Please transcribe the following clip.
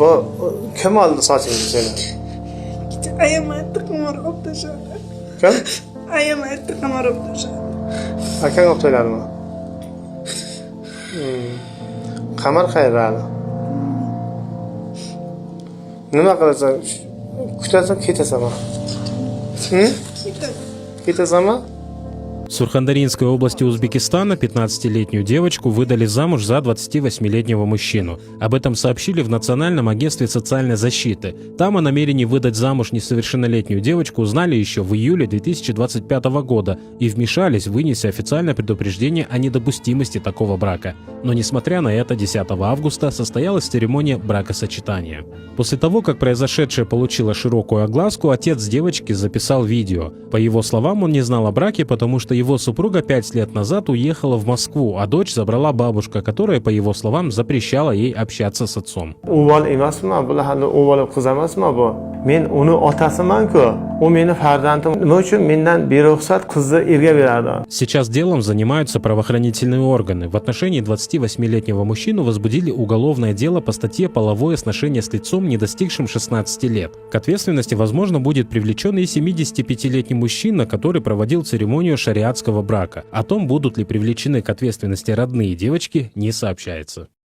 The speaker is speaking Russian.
Bu kim oldi sochingni seni? Ayam aytdi qamarib olib tashladi. Kim? Ayam aytdi qamarib olib tashladi. Akang olib to'yladimi? Qamar qayrali. Nima qilasan? Kutasan, ketasanmi? Ketasanmi? В Сурхандаринской области Узбекистана 15-летнюю девочку выдали замуж за 28-летнего мужчину. Об этом сообщили в Национальном агентстве социальной защиты. Там о намерении выдать замуж несовершеннолетнюю девочку узнали еще в июле 2025 года и вмешались, вынеся официальное предупреждение о недопустимости такого брака. Но несмотря на это, 10 августа состоялась церемония бракосочетания. После того, как произошедшее получило широкую огласку, отец девочки записал видео. По его словам, он не знал о браке, потому что его супруга 5 лет назад уехала в Москву, а дочь забрала бабушка, которая, по его словам, запрещала ей общаться с отцом. O'g'il emasman, bular hali o'g'il qiz emasman bu. Men uni otasiman-ku. U meni farzandim. Nima uchun mendan beruxsat qizni erga beradi? Сейчас делом занимаются правоохранительные органы. В отношении 28-летнего мужчину возбудили уголовное дело по статье «Половое сношение с лицом, не достигшим 16 лет». К ответственности, возможно, будет привлечен и 75-летний мужчина, который проводил церемонию шариатского брака. О том, будут ли привлечены к ответственности родные девочки, не сообщается.